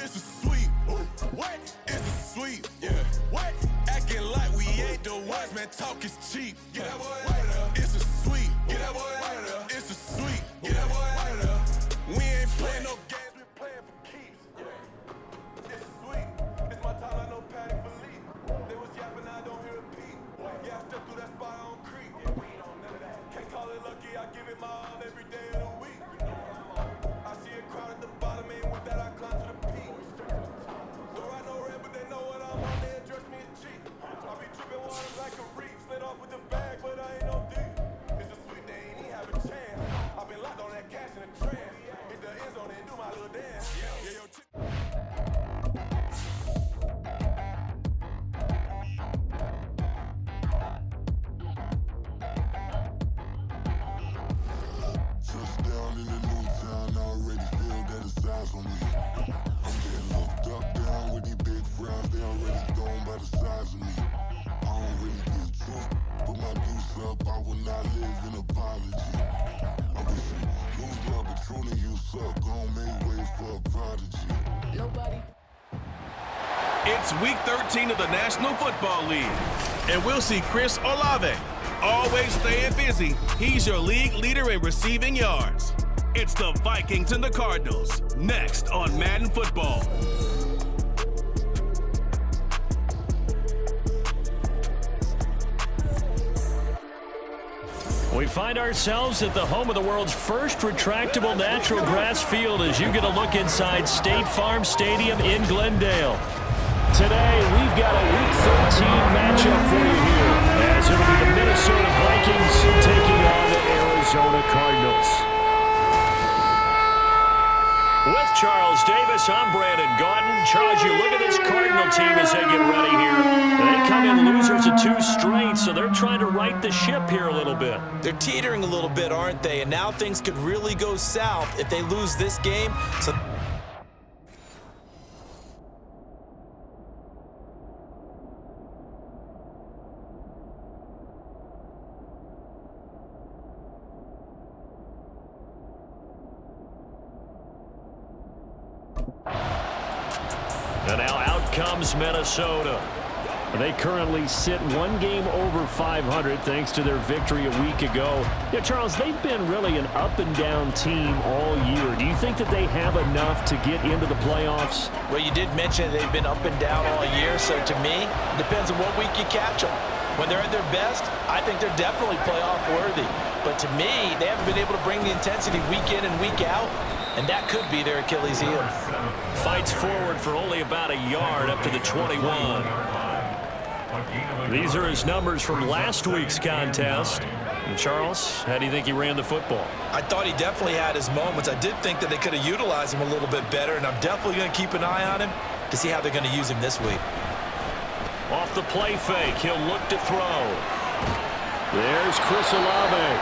It's a sweep. What? It's a sweep. Yeah. What? Acting like we ain't the ones, man. Talk is cheap. Get that boy out of there. It's a sweep. Get that boy out of there. It's a sweep. Get that boy out of there. We ain't playing no games. We playing for keeps. Yeah. It's a sweep. It's my time. I know Patty for lead. They was yapping. I don't hear a peep. Yeah, I stepped through that spot on creep. Yeah, we don't none of that. Can't call it lucky. I give it my all every day of the week. I see a crowd at the bottom, and with that I climb to the peak. Don't ride no red, but they know what I'm on. They address me as cheap. I be tripping waters like a reef. Slid off with the bag, but I ain't no deep. It's a sweet, they ain't even have a chance. I've been locked on that cash in a trance. Hit the end zone and do my little dance. Yeah, yo, Touchdown in the new town, I already feel that it's eyes on me. I'm getting looked up, down with these big frowns, they already gone by the size of me. I don't really get truth, put my deuce up, I will not live in apology. I wish you lose love, but truly you suck, gon' make way for a prodigy. Nobody. It's week 13 of the National Football League, and we'll see Chris Olave. Always staying busy, he's your league leader in receiving yards. It's the Vikings and the Cardinals, next on Madden Football. We find ourselves at the home of the world's first retractable natural grass field as you get a look inside State Farm Stadium in Glendale. Today, we've got a Week 13 matchup for you here, as it'll be the Minnesota Vikings taking on the Arizona Cardinals. With Charles Davis, I'm Brandon Gaudin. Charles, you look at this Cardinal team as they get ready here. They come in losers of 2 straight, so they're trying to right the ship here a little bit. They're teetering a little bit, aren't they? And now things could really go south if they lose this game. So and now out comes Minnesota. They currently sit 1 game over 500 thanks to their victory a week ago. Yeah, Charles, they've been really an up-and-down team all year. Do you think that they have enough to get into the playoffs? Well, you did mention they've been up and down all year, so to me, it depends on what week you catch them. When they're at their best, I think they're definitely playoff worthy. But to me, they haven't been able to bring the intensity week in and week out, and that could be their Achilles heel. Fights forward for only about a yard up to the 21. These are his numbers from last week's contest. And Charles, how do you think he ran the football? I thought he definitely had his moments. I did think that they could have utilized him a little bit better, and I'm definitely going to keep an eye on him to see how they're going to use him this week. Off the play fake, he'll look to throw. There's Chris Olave.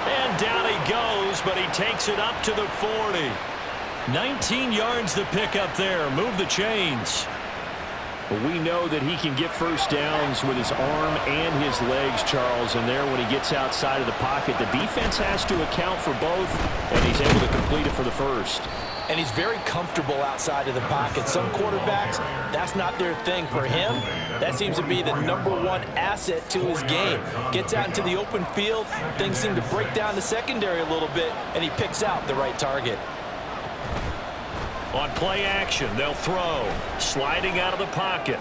And down he goes, but he takes it up to the 40. 19 yards to pick up there. Move the chains. But we know that he can get first downs with his arm and his legs, Charles. And there, when he gets outside of the pocket, the defense has to account for both, and he's able to complete it for the first. And he's very comfortable outside of the pocket. Some quarterbacks, that's not their thing. For him, that seems to be the #1 asset to his game. Gets out into the open field, things seem to break down the secondary a little bit, and he picks out the right target. On play action, they'll throw. Sliding out of the pocket.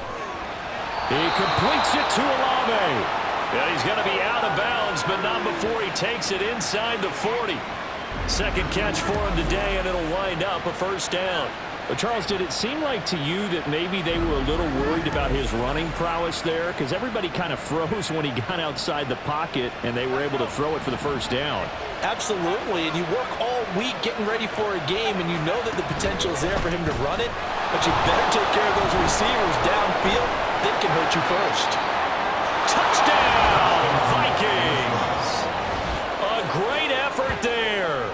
He completes it to Olave. And he's going to be out of bounds, but not before he takes it inside the 40. Second catch for him today, and it'll wind up a first down. But Charles, did it seem like to you that maybe they were a little worried about his running prowess there? Because everybody kind of froze when he got outside the pocket, and they were able to throw it for the first down. Absolutely, and you work all week getting ready for a game, and you know that the potential is there for him to run it, but you better take care of those receivers downfield. They can hurt you first. Touchdown, Vikings! A great effort there.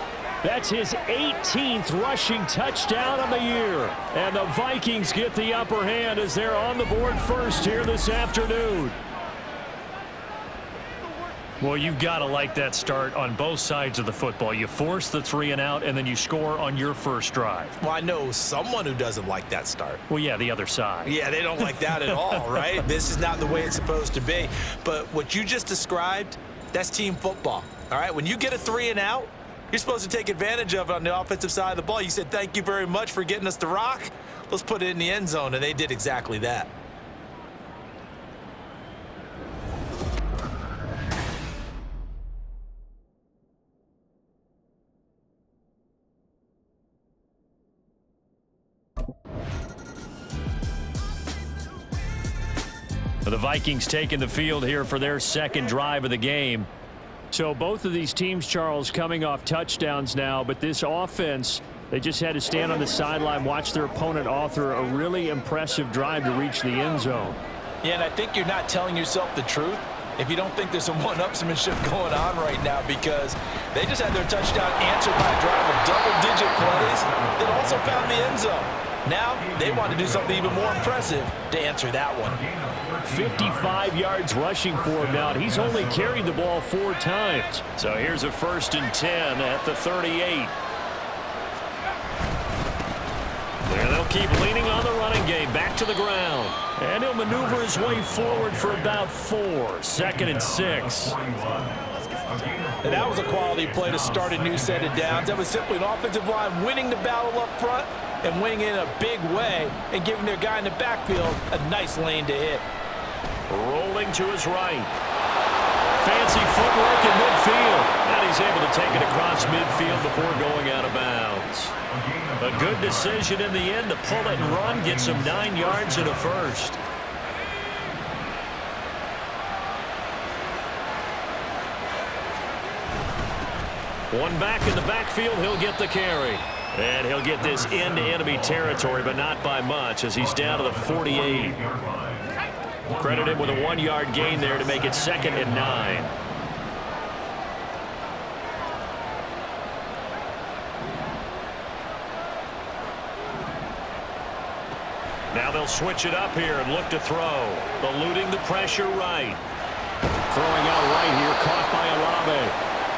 That's his 18th rushing touchdown of the year. And the Vikings get the upper hand as they're on the board first here this afternoon. Well, you've got to like that start on both sides of the football. You force the 3 and out, and then you score on your first drive. Well, I know someone who doesn't like that start. Well, yeah, the other side. Yeah, they don't like that at all, right? This is not the way it's supposed to be. But what you just described, that's team football, all right? When you get a 3 and out, you're supposed to take advantage of it on the offensive side of the ball. You said, thank you very much for getting us the rock. Let's put it in the end zone, and they did exactly that. The Vikings taking the field here for their second drive of the game. So both of these teams, Charles, coming off touchdowns now, but this offense, they just had to stand on the sideline, watch their opponent author a really impressive drive to reach the end zone. Yeah, and I think you're not telling yourself the truth if you don't think there's some one-upsmanship going on right now, because they just had their touchdown answered by a drive of double-digit plays that also found the end zone. Now they want to do something even more impressive to answer that one. 55 yards rushing for him now, and he's only carried the ball 4 times. So here's a 1st and 10 at the 38. There they'll keep leaning on the running game, back to the ground. And he'll maneuver his way forward for about 4. 2nd and 6. And that was a quality play to start a new set of downs. That was simply an offensive line winning the battle up front and winning in a big way and giving their guy in the backfield a nice lane to hit. Rolling to his right. Fancy footwork in midfield. And he's able to take it across midfield before going out of bounds. A good decision in the end to pull it and run, get some 9 yards and a first. One back in the backfield, he'll get the carry. And he'll get this into enemy territory, but not by much, as he's down to the 48. Credit him with a 1-yard gain there to make it 2nd and 9. Now they'll switch it up here and look to throw. Eluding the pressure right. Throwing out right here, caught by Olave.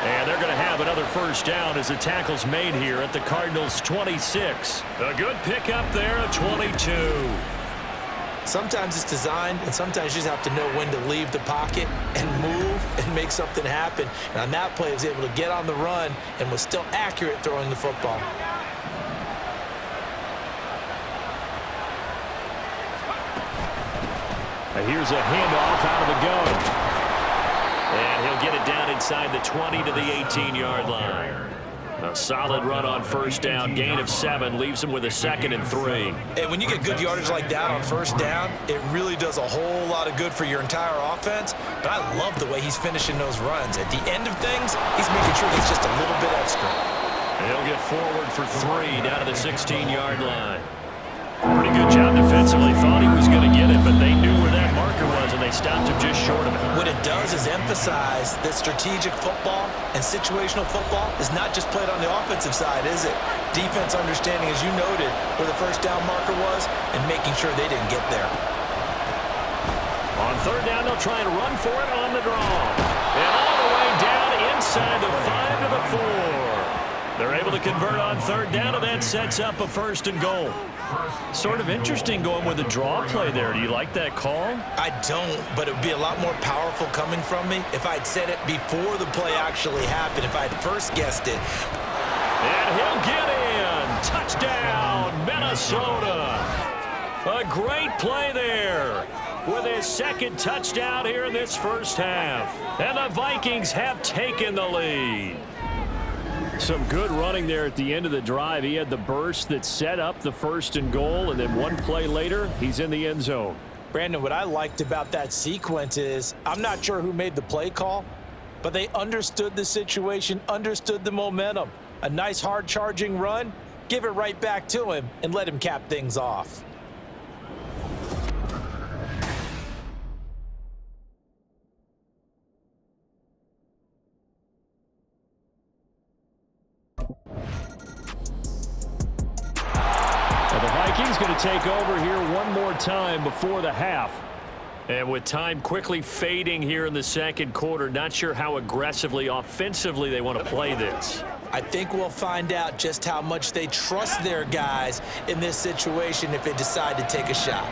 And they're going to have another first down as the tackle's made here at the Cardinals' 26. A good pickup there at 22. Sometimes it's designed, and sometimes you just have to know when to leave the pocket and move and make something happen. And on that play, he was able to get on the run and was still accurate throwing the football. Here's a handoff out of the gun. And he'll get it down inside the 20 to the 18-yard line. A solid run on first down, gain of 7, leaves him with a 2nd and 3. And when you get good yardage like that on first down, it really does a whole lot of good for your entire offense. But I love the way he's finishing those runs. At the end of things, he's making sure he's just a little bit extra. And he'll get forward for 3 down to the 16-yard line. Pretty good job defensively. Thought he was going to get it, but they knew where that marker was, and they stopped him just short of it. What it does is emphasize that strategic football and situational football is not just played on the offensive side, is it? Defense understanding, as you noted, where the first down marker was and making sure they didn't get there. On third down, they'll try and run for it on the draw. And all the way down inside the 5 to the 4. They're able to convert on third down, and that sets up a 1st and goal. Sort of interesting going with a draw play there. Do you like that call? I don't, but it would be a lot more powerful coming from me if I'd said it before the play actually happened, if I'd first guessed it. And he'll get in. Touchdown, Minnesota. A great play there with his 2nd touchdown here in this first half. And the Vikings have taken the lead. Some good running there at the end of the drive. He had the burst that set up the 1st and goal, and then one play later, he's in the end zone. Brandon, what I liked about that sequence is I'm not sure who made the play call, but they understood the situation, understood the momentum. A nice hard-charging run, give it right back to him, and let him cap things off. He's going to take over here one more time before the half. And with time quickly fading here in the second quarter, not sure how aggressively, offensively they want to play this. I think we'll find out just how much they trust their guys in this situation if they decide to take a shot.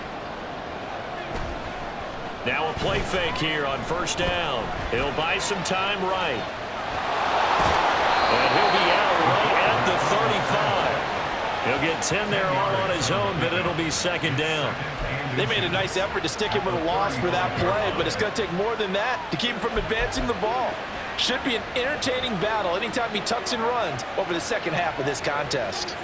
Now a play fake here on first down. He'll buy some time right. And he'll be out right at the 35. He'll get 10 there all on his own, but it'll be second down. They made a nice effort to stick him with a loss for that play, but it's going to take more than that to keep him from advancing the ball. Should be an entertaining battle anytime he tucks and runs over the second half of this contest.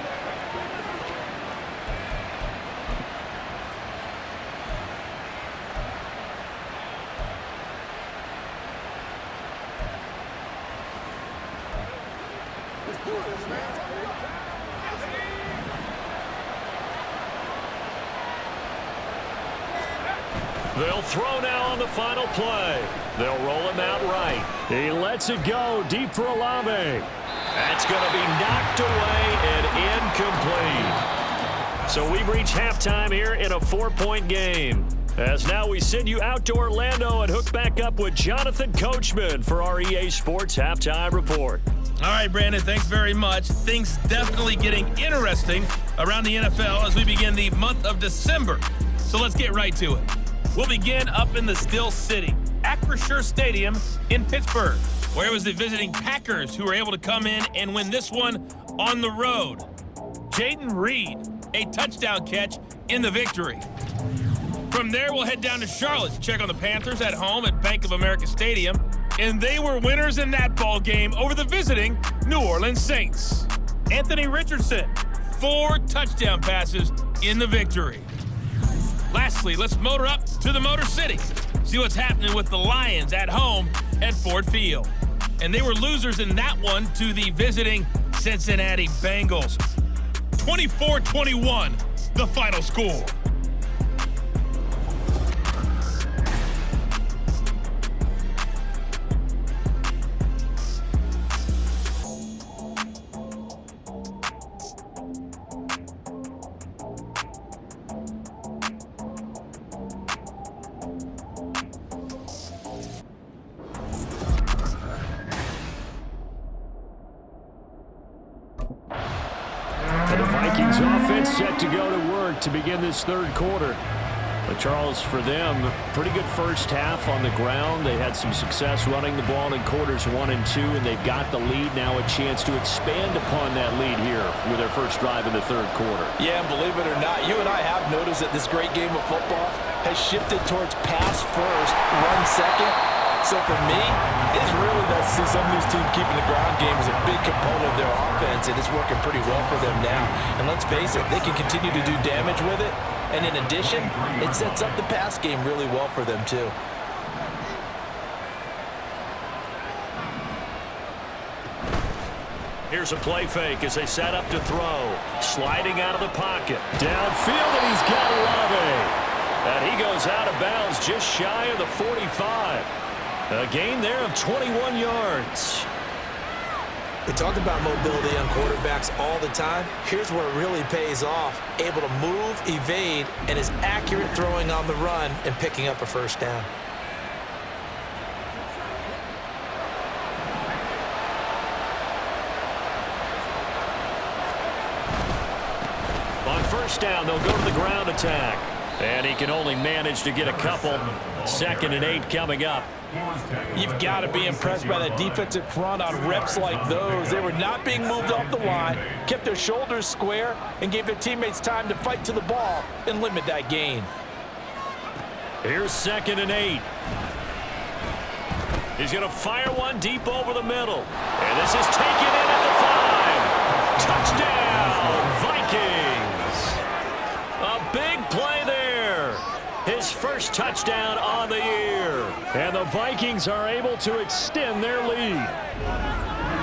They'll throw now on the final play. They'll roll him out right. He lets it go deep for Olave. That's going to be knocked away and incomplete. So we've reached halftime here in a 4-point game. As now we send you out to Orlando and hook back up with Jonathan Coachman for our EA Sports Halftime Report. All right, Brandon, thanks very much. Things definitely getting interesting around the NFL as we begin the month of December. So let's get right to it. We'll begin up in the Steel City, Acrisure Stadium in Pittsburgh, where it was the visiting Packers who were able to come in and win this one on the road. Jaden Reed, a touchdown catch in the victory. From there, we'll head down to Charlotte to check on the Panthers at home at Bank of America Stadium, and they were winners in that ball game over the visiting New Orleans Saints. Anthony Richardson, 4 touchdown passes in the victory. Lastly, let's motor up to the Motor City. See what's happening with the Lions at home at Ford Field. And they were losers in that one to the visiting Cincinnati Bengals. 24-21, the final score. The Vikings offense set to go to work to begin this third quarter. But Charles, for them, pretty good first half on the ground. They had some success running the ball in quarters 1 and 2, and they've got the lead now, a chance to expand upon that lead here with their first drive in the third quarter. Yeah, and believe it or not, you and I have noticed that this great game of football has shifted towards pass first, run second. So for me, it's really nice to see some of these teams keeping the ground game as a big component of their offense, and it's working pretty well for them now. And let's face it, they can continue to do damage with it. And in addition, it sets up the pass game really well for them too. Here's a play fake as they set up to throw. Sliding out of the pocket. Downfield, and he's got Olave. And he goes out of bounds just shy of the 45. A gain there of 21 yards. We talk about mobility on quarterbacks all the time. Here's where it really pays off. Able to move, evade, and is accurate throwing on the run and picking up a first down. On first down, they'll go to the ground attack. And he can only manage to get a couple. 2nd and 8 coming up. You've got to be impressed by that defensive front on reps like those. They were not being moved off the line, kept their shoulders square, and gave their teammates time to fight to the ball and limit that gain. Here's 2nd and 8. He's going to fire one deep over the middle. And this is taken in at the 5. Touchdown, Vikings. A big play there. His first touchdown on the year. And the Vikings are able to extend their lead.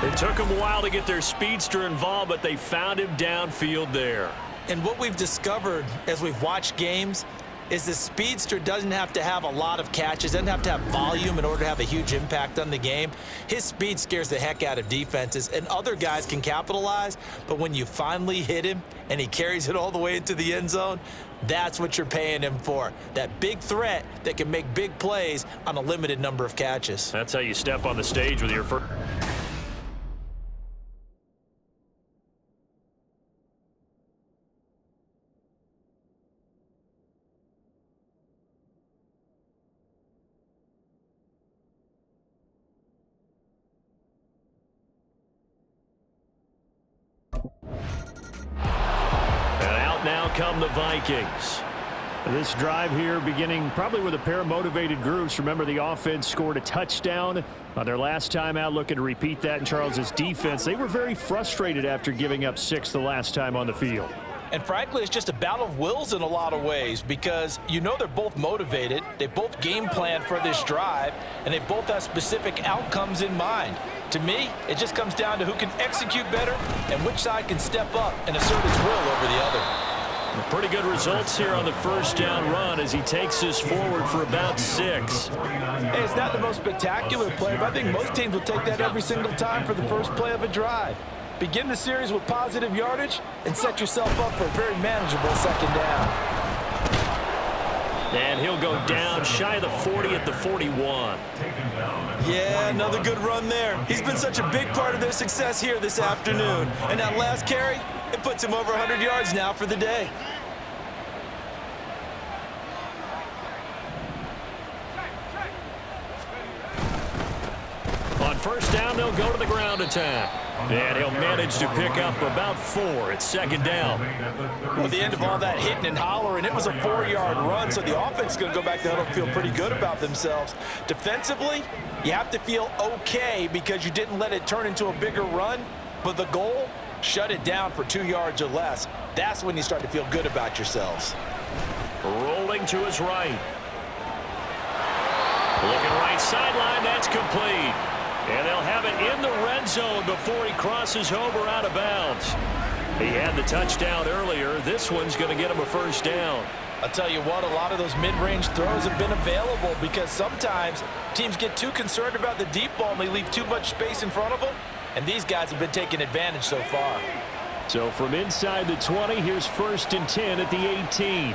It took them a while to get their speedster involved, but they found him downfield there. And what we've discovered as we've watched games, is the speedster doesn't have to have a lot of catches, doesn't have to have volume in order to have a huge impact on the game. His speed scares the heck out of defenses, and other guys can capitalize, but when you finally hit him and he carries it all the way into the end zone, that's what you're paying him for. That big threat that can make big plays on a limited number of catches. That's how you step on the stage with your first. Now come the Vikings. This drive here beginning probably with a pair of motivated groups. Remember, the offense scored a touchdown on their last time out, looking to repeat that in Charles's defense. They were very frustrated after giving up 6 the last time on the field. And frankly, it's just a battle of wills in a lot of ways, because you know they're both motivated, they both game plan for this drive, and they both have specific outcomes in mind. To me, it just comes down to who can execute better and which side can step up and assert its will over the other. Pretty good results here on the first down run as he takes this forward for about 6. Hey, it's not the most spectacular play, but I think most teams will take that every single time for the first play of a drive. Begin the series with positive yardage and set yourself up for a very manageable second down. And he'll go down shy of the 40 at the 41. Yeah, another good run there. He's been such a big part of their success here this afternoon. And that last carry, it puts him over 100 yards now for the day. On first down, they'll go to the ground attack. And he'll manage to pick up about 4 at second down. Well, at the end of all that hitting and hollering, it was a 4-yard run, so the offense is going to go back to huddle and feel pretty good about themselves. Defensively, you have to feel okay because you didn't let it turn into a bigger run, but the goal, shut it down for 2 yards or less. That's when you start to feel good about yourselves. Rolling to his right. Looking right sideline, that's complete. And they'll have it in the red zone before he crosses over out of bounds. He had the touchdown earlier. This one's going to get him a first down. I'll tell you what, a lot of those mid-range throws have been available because sometimes teams get too concerned about the deep ball and they leave too much space in front of them, and these guys have been taking advantage so far. So from inside the 20, here's 1st and 10 at the 18.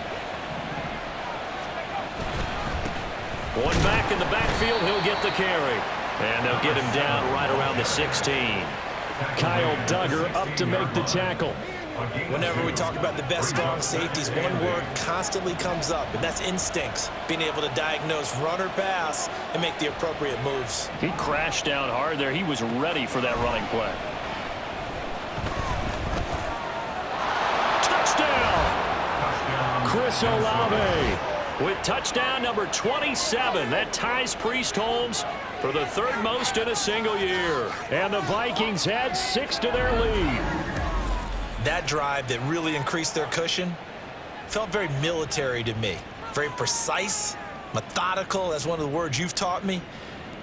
One back in the backfield, he'll get the carry. And they'll get him down right around the 16. Kyle Duggar up to make the tackle. Whenever we talk about the best strong safeties, one word constantly comes up, and that's instincts. Being able to diagnose run or pass and make the appropriate moves. He crashed down hard there. He was ready for that running play. Touchdown! Chris Olave with touchdown number 27. That ties Priest-Holmes for the 3rd most in a single year. And the Vikings add 6 to their lead. That drive that really increased their cushion felt very military to me. Very precise, methodical, that's one of the words you've taught me.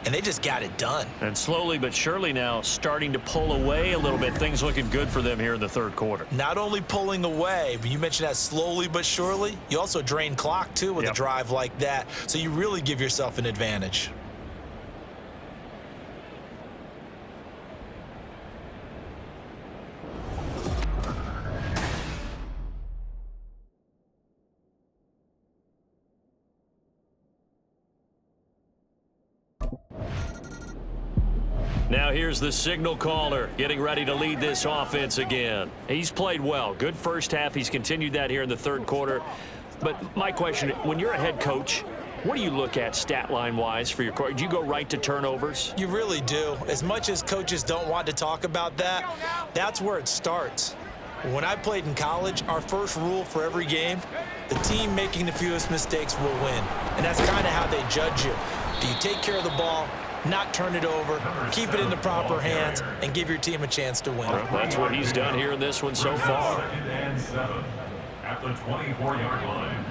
And they just got it done. And slowly but surely now starting to pull away a little bit. Things looking good for them here in the 3rd quarter. Not only pulling away, but you mentioned that slowly but surely. You also drain clock, too, with a drive like that. So you really give yourself an advantage. Now here's the signal caller getting ready to lead this offense again. He's played well. Good first half. He's continued that here in the 3rd quarter. But my question, when you're a head coach, what do you look at stat line-wise for your coach? Do you go right to turnovers? You really do. As much as coaches don't want to talk about that, that's where it starts. When I played in college, our first rule for every game, the team making the fewest mistakes will win. And that's kind of how they judge you. Do you take care of the ball, not turn it over, keep it in the proper hands, and give your team a chance to win? That's what he's done here in this one so far. At the 24-yard line.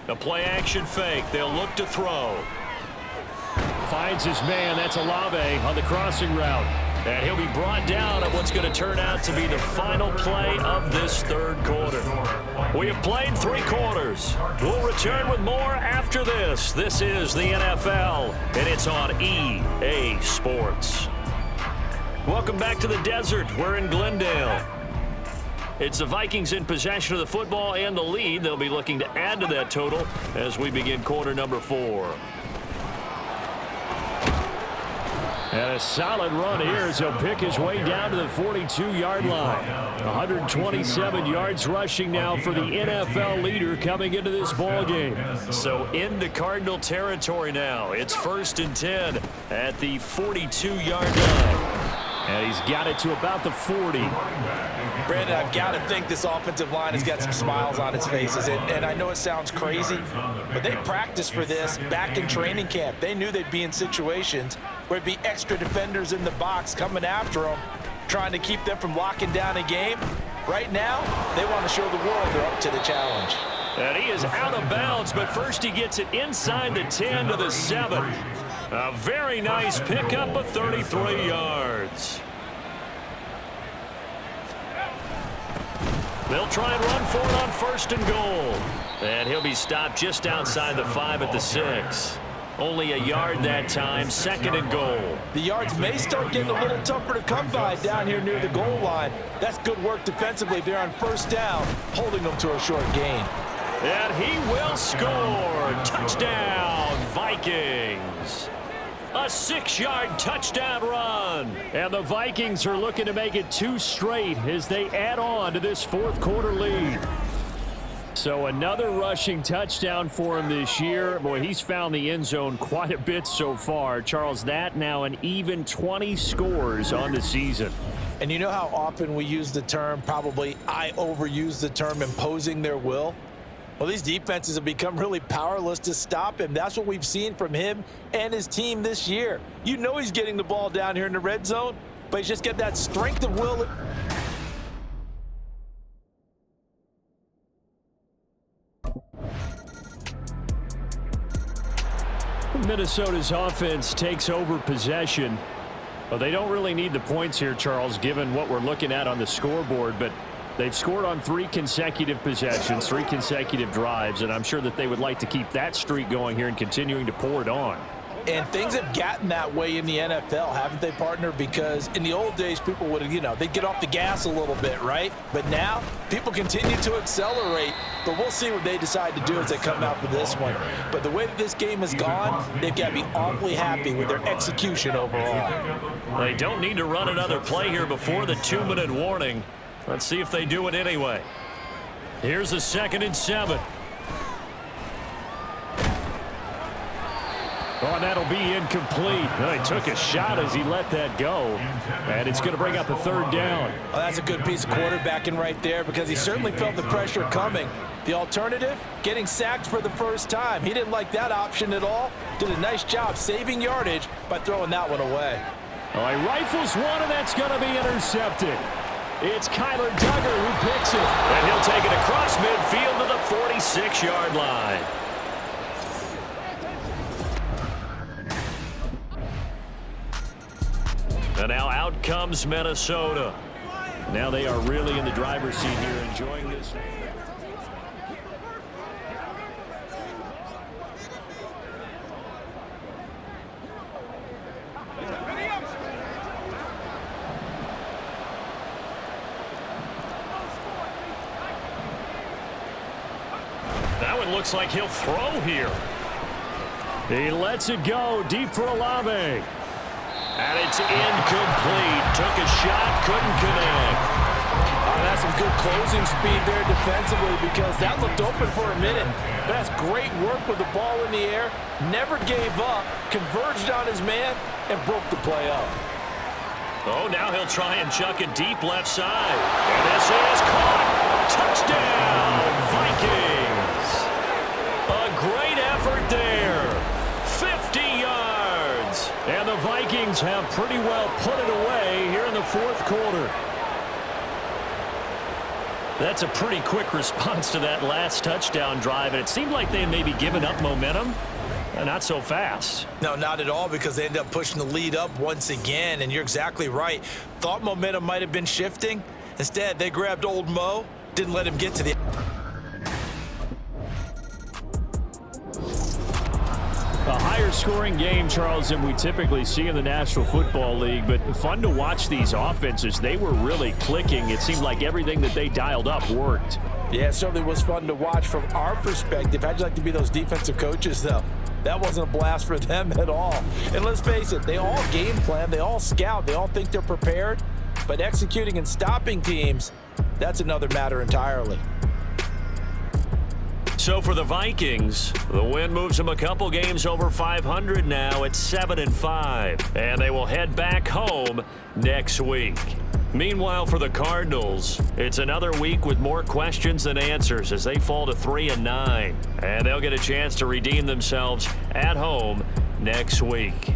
A play-action fake. They'll look to throw. Finds his man. That's Olave on the crossing route. And he'll be brought down at what's going to turn out to be the final play of this third quarter. We have played 3 quarters. We'll return with more after this. This is the NFL, and it's on EA Sports. Welcome back to the desert. We're in Glendale. It's the Vikings in possession of the football and the lead. They'll be looking to add to that total as we begin quarter number 4. And a solid run here as he'll pick his way down to the 42-yard line. 127 yards rushing now for the NFL leader coming into this ball game. So into Cardinal territory now. It's 1st and 10 at the 42-yard line. And he's got it to about the 40. Brandon, I've got to think this offensive line has got some smiles on its faces. And I know it sounds crazy, but they practiced for this back in training camp. They knew they'd be in situations where it'd be extra defenders in the box coming after them, trying to keep them from locking down a game. Right now, they want to show the world they're up to the challenge. And he is out of bounds, but first he gets it inside the 10 to the 7. A very nice pickup of 33 yards. They'll try and run for it on 1st and goal. And he'll be stopped just outside the 5 at the 6. Only a yard that time, 2nd and goal. The yards may start getting a little tougher to come by down here near the goal line. That's good work defensively. They're on 1st down, holding them to a short gain. And he will score. Touchdown, Vikings. A 6-yard touchdown run. And the Vikings are looking to make it 2 straight as they add on to this 4th quarter lead. So another rushing touchdown for him this year. Boy, he's found the end zone quite a bit so far. Charles, that now an even 20 scores on the season. And you know how often we use the term, probably I overuse the term, imposing their will? Well, these defenses have become really powerless to stop him. That's what we've seen from him and his team this year. You know he's getting the ball down here in the red zone, but he's just got that strength of will. Minnesota's offense takes over possession. Well, they don't really need the points here, Charles, given what we're looking at on the scoreboard, but they've scored on 3 consecutive possessions, 3 consecutive drives, and I'm sure that they would like to keep that streak going here and continuing to pour it on. And things have gotten that way in the NFL, haven't they, partner? Because in the old days, people would, they'd get off the gas a little bit, right? But now, people continue to accelerate. But we'll see what they decide to do as they come out for this one. But the way that this game has gone, they've got to be awfully happy with their execution overall. They don't need to run another play here before the 2-minute warning. Let's see if they do it anyway. Here's a 2nd and 7. Oh, and that'll be incomplete. He took a shot as he let that go. And it's going to bring up a 3rd down. Well, that's a good piece of quarterbacking right there because he certainly felt the pressure coming. The alternative, getting sacked for the first time. He didn't like that option at all. Did a nice job saving yardage by throwing that one away. Oh, he rifles one, and that's going to be intercepted. It's Kyler Duggar who picks it. And he'll take it across midfield to the 46-yard line. And now out comes Minnesota. Now they are really in the driver's seat here, enjoying this. That one looks like he'll throw here. He lets it go deep for Olave. And it's incomplete. Took a shot, couldn't connect. Oh, that's some good closing speed there defensively because that looked open for a minute. That's great work with the ball in the air. Never gave up, converged on his man, and broke the play up. Oh, now he'll try and chuck it deep left side. And this is caught. Touchdown, Vikings. A great effort there. 50 yards. And the Vikings have pretty well put it away here in the 4th quarter. That's a pretty quick response to that last touchdown drive, and it seemed like they had maybe given up momentum. Not so fast. No, not at all, because they end up pushing the lead up once again, and you're exactly right. Thought momentum might have been shifting. Instead, they grabbed old Mo, didn't let him get to the... A higher scoring game, Charles, than we typically see in the National Football League, but fun to watch these offenses. They were really clicking. It seemed like everything that they dialed up worked. Yeah, it certainly was fun to watch from our perspective. How'd you like to be those defensive coaches, though? That wasn't a blast for them at all. And let's face it, they all game plan, they all scout, they all think they're prepared, but executing and stopping teams, that's another matter entirely. So for the Vikings, the win moves them a couple games over 500 now at 7-5, and they will head back home next week. Meanwhile, for the Cardinals, it's another week with more questions than answers as they fall to 3-9, and they'll get a chance to redeem themselves at home next week.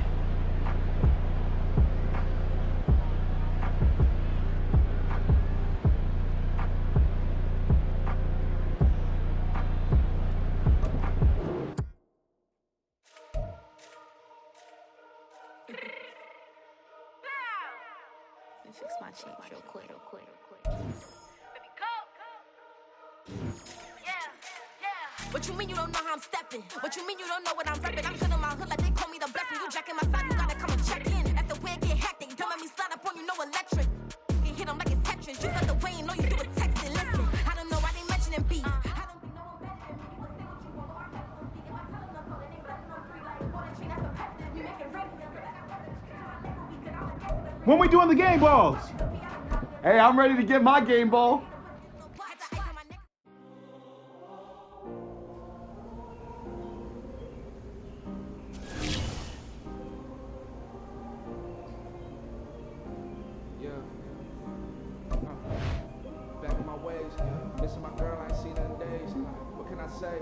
Fix my cheeks real quick. What you mean you don't know how I'm stepping? What you mean you don't know what I'm repping? I'm good in my hood like they call me the blessing. You jacking my side, you gotta come and check in. That's the way it get hectic. Don't make me slide up on you, no electric. You hit them like it's Tetris. Just like the way you know you do it texting. Listen, I don't know why they mentioning beef. I don't think no one better than me. You can say what you want, or I got some beef. If I tell them the phone, they setting them free like ball and chain. That's repetitive. You make it rain. When we doing the game balls? Hey, I'm ready to get my game ball. Yeah. Back in my ways, missing my girl, I ain't seen her in days. What can I say?